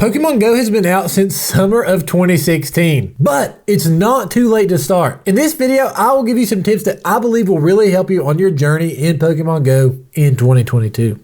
Pokemon Go has been out since summer of 2016, but it's not too late to start. In this video, I will give you some tips that I believe will really help you on your journey in Pokemon Go in 2022.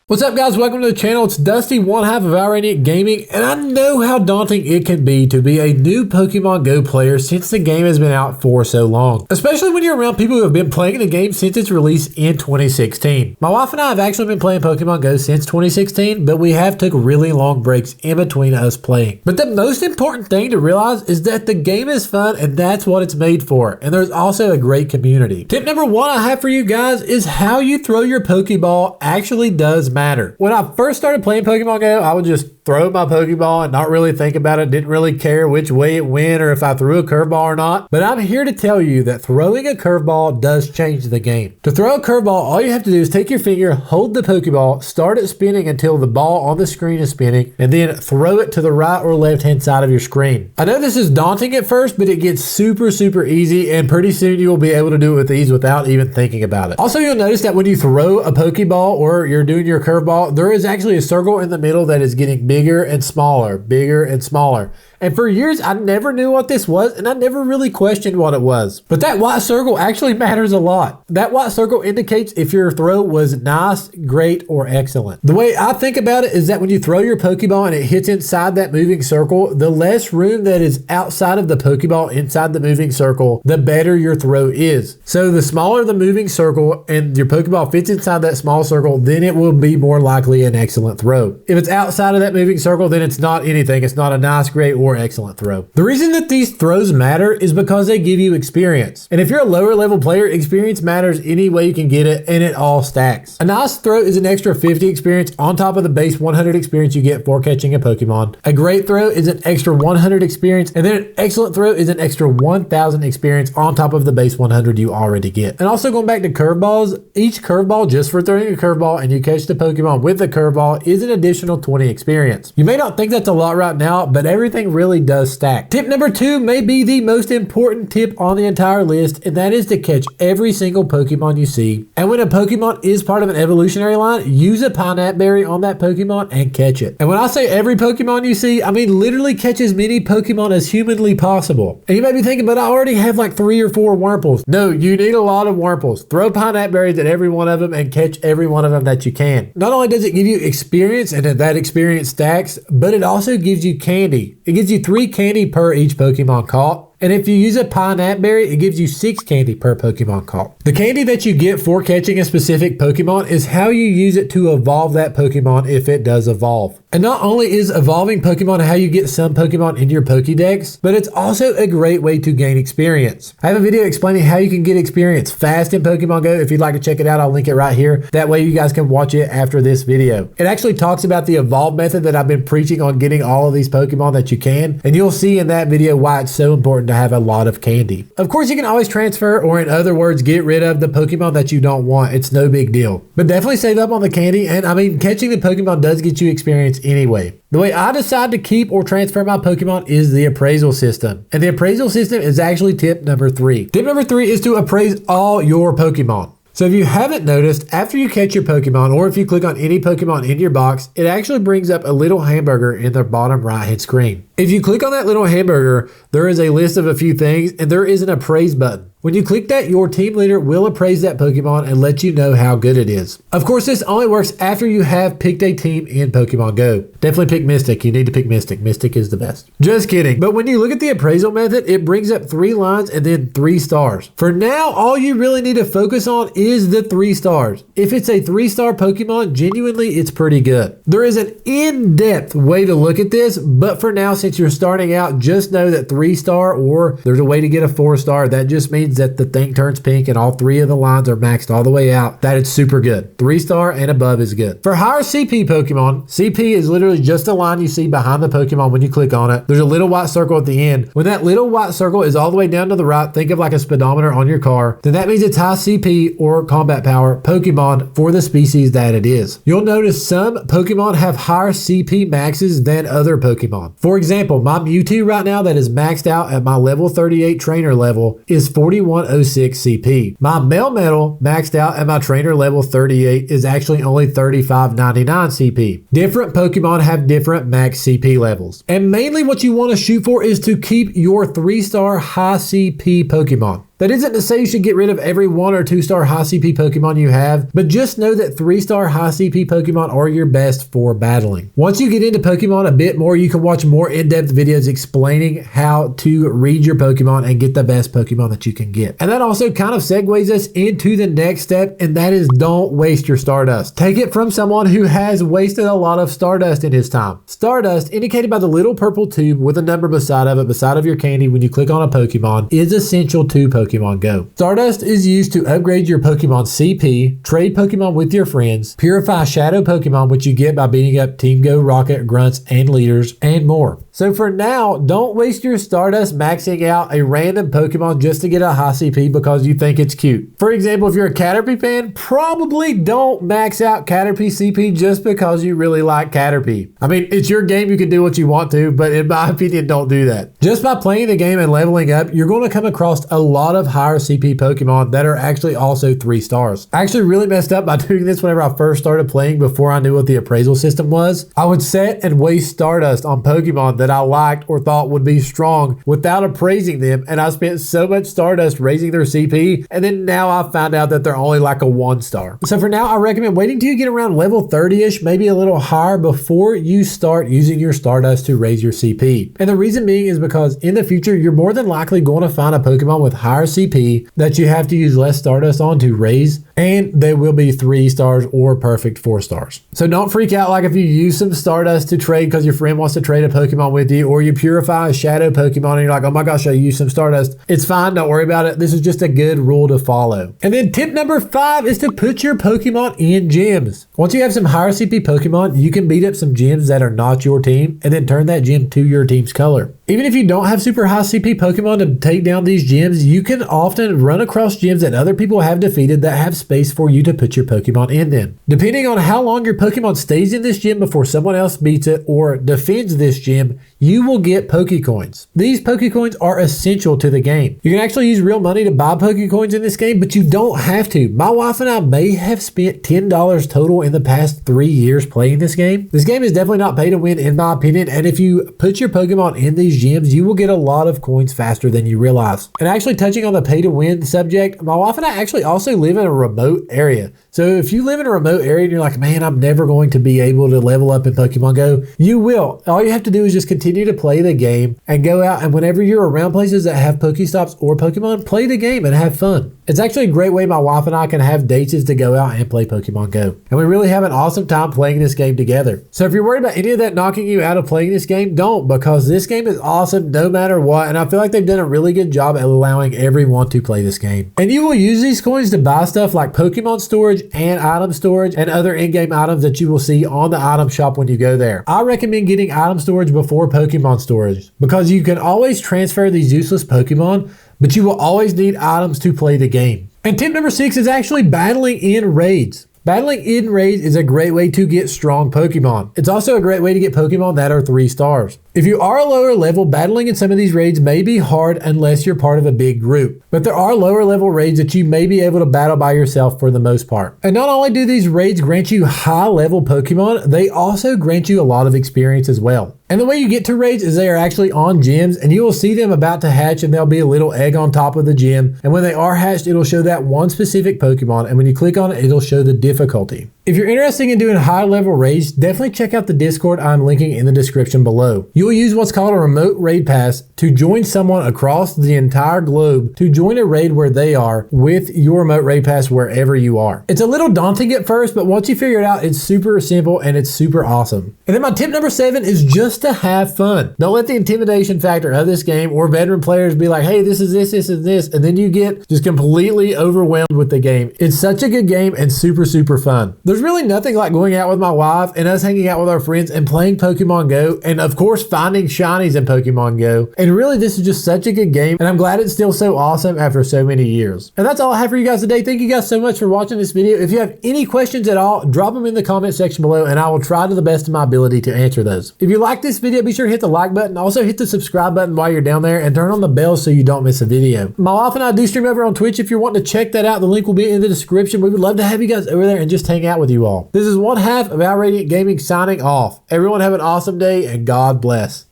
What's up, guys? Welcome to the channel. It's Dusty, one half of Iranian Gaming, and I know how daunting it can be to be a new Pokemon Go player since the game has been out for so long, especially when you're around people who have been playing the game since its release in 2016. My wife and I have actually been playing Pokemon Go since 2016, but we have took really long breaks in between us playing. But the most important thing to realize is that the game is fun, and that's what it's made for, and there's also a great community. Tip number one I have for you guys is how you throw your Pokeball actually does matter. When I first started playing Pokemon Go, I would just throw my Pokeball and not really think about it, didn't really care which way it went or if I threw a curveball or not. But I'm here to tell you that throwing a curveball does change the game. To throw a curveball, all you have to do is take your finger, hold the Pokeball, start it spinning until the ball on the screen is spinning, and then throw it to the right or left hand side of your screen. I know this is daunting at first, but it gets super easy, and pretty soon you will be able to do it with ease without even thinking about it. Also, you'll notice that when you throw a Pokeball or you're doing your curveball, there is actually a circle in the middle that is getting bigger and smaller, bigger and smaller. And for years, I never knew what this was, and I never really questioned what it was. But that white circle actually matters a lot. That white circle indicates if your throw was nice, great, or excellent. The way I think about it is that when you throw your Pokeball and it hits inside that moving circle, the less room that is outside of the Pokeball inside the moving circle, the better your throw is. So the smaller the moving circle and your Pokeball fits inside that small circle, then it will be more likely an excellent throw. If it's outside of that moving circle, then it's not anything. It's not a nice, great, or excellent throw. The reason that these throws matter is because they give you experience. And if you're a lower level player, experience matters any way you can get it, and it all stacks. A nice throw is an extra 50 experience on top of the base 100 experience you get for catching a Pokemon. A great throw is an extra 100 experience, and then an excellent throw is an extra 1000 experience on top of the base 100 you already get. And also going back to curveballs, each curveball, just for throwing a curveball and you catch the Pokemon with the curveball, is an additional 20 experience. You may not think that's a lot right now, but everything really does stack. Tip number two may be the most important tip on the entire list, and that is to catch every single Pokemon you see. And when a Pokemon is part of an evolutionary line, use a pineapple berry on that Pokemon and catch it. And when I say every Pokemon you see, I mean literally catch as many Pokemon as humanly possible. And you may be thinking, but I already have like 3 or 4 Wurmples. No, you need a lot of Wurmples. Throw pineapple berries at every one of them and catch every one of them that you can. Not only does it give you experience, and that experience stacks, but it also gives you candy. It gives you 3 candy per each Pokemon caught. And if you use a pineapple berry, it gives you 6 candy per Pokemon caught. The candy that you get for catching a specific Pokemon is how you use it to evolve that Pokemon if it does evolve. And not only is evolving Pokemon how you get some Pokemon in your Pokédex, but it's also a great way to gain experience. I have a video explaining how you can get experience fast in Pokemon Go. If you'd like to check it out, I'll link it right here. That way you guys can watch it after this video. It actually talks about the evolve method that I've been preaching on getting all of these Pokemon that you can. And you'll see in that video why it's so important to have a lot of candy. Of course, you can always transfer, or in other words, get rid of the Pokemon that you don't want. It's no big deal. But definitely save up on the candy, and I mean, catching the Pokemon does get you experience anyway. The way I decide to keep or transfer my Pokemon is the appraisal system. And the appraisal system is actually tip number 3. Tip number 3 is to appraise all your Pokemon. So if you haven't noticed, after you catch your Pokemon, or if you click on any Pokemon in your box, it actually brings up a little hamburger in the bottom right hand screen. If you click on that little hamburger, there is a list of a few things, and there is an appraise button. When you click that, your team leader will appraise that Pokemon and let you know how good it is. Of course, this only works after you have picked a team in Pokemon Go. Definitely pick Mystic. You need to pick Mystic. Mystic is the best. Just kidding. But when you look at the appraisal method, it brings up 3 lines and then 3 stars. For now, all you really need to focus on is the 3 stars. If it's a 3-star Pokemon, genuinely, it's pretty good. There is an in-depth way to look at this, but for now, since you're starting out, just know that 3-star, or there's a way to get a 4-star. That just means that the thing turns pink and all 3 of the lines are maxed all the way out. That is super good. 3-star and above is good. For higher CP Pokemon, CP is literally just a line you see behind the Pokemon when you click on it. There's a little white circle at the end. When that little white circle is all the way down to the right, think of like a speedometer on your car, then that means it's high CP or combat power Pokemon for the species that it is. You'll notice some Pokemon have higher CP maxes than other Pokemon. For example, my Mewtwo right now that is maxed out at my level 38 trainer level is 41 3106 CP. My Melmetal maxed out at my trainer level 38 is actually only 3599 CP. Different Pokemon have different max CP levels. And mainly what you want to shoot for is to keep your 3-star high CP Pokemon. That isn't to say you should get rid of every 1 or 2-star high CP Pokemon you have, but just know that 3-star high CP Pokemon are your best for battling. Once you get into Pokemon a bit more, you can watch more in-depth videos explaining how to read your Pokemon and get the best Pokemon that you can get. And that also kind of segues us into the next step, and that is don't waste your Stardust. Take it from someone who has wasted a lot of Stardust in his time. Stardust, indicated by the little purple tube with a number beside of your candy when you click on a Pokemon, is essential to Pokemon Go. Stardust is used to upgrade your Pokemon CP, trade Pokemon with your friends, purify shadow Pokemon, which you get by beating up Team Go, Rocket, Grunts, and leaders, and more. So for now, don't waste your Stardust maxing out a random Pokemon just to get a high CP because you think it's cute. For example, if you're a Caterpie fan, probably don't max out Caterpie CP just because you really like Caterpie. I mean, it's your game, you can do what you want to, but in my opinion, don't do that. Just by playing the game and leveling up, you're going to come across a lot of higher CP Pokemon that are actually also 3 stars. I actually really messed up by doing this whenever I first started playing before I knew what the appraisal system was. I would set and waste Stardust on Pokemon that I liked or thought would be strong without appraising them, and I spent so much Stardust raising their CP, and then now I found out that they're only like a 1-star. So for now, I recommend waiting till you get around level 30-ish, maybe a little higher, before you start using your Stardust to raise your CP. And the reason being is because in the future, you're more than likely going to find a Pokemon with higher CP that you have to use less Stardust on to raise, and they will be 3 stars or perfect 4 stars. So don't freak out like if you use some Stardust to trade because your friend wants to trade a Pokemon with you, or you purify a shadow Pokemon and you're like, oh my gosh, I used some Stardust. It's fine, don't worry about it. This is just a good rule to follow. And then tip number 5 is to put your Pokemon in gyms. Once you have some higher CP Pokemon, you can beat up some gyms that are not your team and then turn that gym to your team's color. Even if you don't have super high CP Pokemon to take down these gyms, you can often run across gyms that other people have defeated that have space for you to put your Pokemon in them. Depending on how long your Pokemon stays in this gym before someone else beats it or defends this gym, you will get Pokecoins. These Pokecoins are essential to the game. You can actually use real money to buy Pokecoins in this game, but you don't have to. My wife and I may have spent $10 total in the past 3 years playing this game. This game is definitely not pay to win in my opinion, and if you put your Pokemon in these gyms, you will get a lot of coins faster than you realize. And actually touching on the pay to win subject, my wife and I actually also live in a remote area. So if you live in a remote area and you're like, man, I'm never going to be able to level up in Pokemon Go, you will. All you have to do is just continue to play the game and go out, and whenever you're around places that have Pokestops or Pokemon, play the game and have fun. It's actually a great way my wife and I can have dates is to go out and play Pokemon Go. And we really have an awesome time playing this game together. So if you're worried about any of that knocking you out of playing this game, don't, because this game is awesome no matter what. And I feel like they've done a really good job at allowing everyone to play this game. And you will use these coins to buy stuff like Pokemon storage and item storage and other in-game items that you will see on the item shop when you go there. I recommend getting item storage before Pokemon storage because you can always transfer these useless Pokemon, but you will always need items to play the game. And tip number 6 is actually battling in raids. Battling in raids is a great way to get strong Pokemon. It's also a great way to get Pokemon that are 3 stars. If you are a lower level, battling in some of these raids may be hard unless you're part of a big group. But there are lower level raids that you may be able to battle by yourself for the most part. And not only do these raids grant you high level Pokemon, they also grant you a lot of experience as well. And the way you get to raids is they are actually on gyms, and you will see them about to hatch, and there'll be a little egg on top of the gym. And when they are hatched, it'll show that one specific Pokemon, and when you click on it, it'll show the difficulty. If you're interested in doing high level raids, definitely check out the Discord I'm linking in the description below. You will use what's called a remote raid pass to join someone across the entire globe to join a raid where they are with your remote raid pass wherever you are. It's a little daunting at first, but once you figure it out, it's super simple and it's super awesome. And then my tip number 7 is just to have fun. Don't let the intimidation factor of this game or veteran players be like, hey, this is this, and then you get just completely overwhelmed with the game. It's such a good game and super super fun. There's really nothing like going out with my wife and us hanging out with our friends and playing Pokemon Go, and of course finding shinies in Pokemon Go. And really, this is just such a good game, and I'm glad it's still so awesome after so many years. And that's all I have for you guys today. Thank you guys so much for watching this video. If you have any questions at all, drop them in the comment section below, and I will try to the best of my ability to answer those. If you like this video, be sure to hit the like button. Also hit the subscribe button while you're down there, and turn on the bell so you don't miss a video. My wife and I do stream over on Twitch. If you're wanting to check that out, the link will be in the description. We would love to have you guys over there and just hang out with you all. This is one half of Our Radiant Gaming signing off. Everyone have an awesome day, and God bless.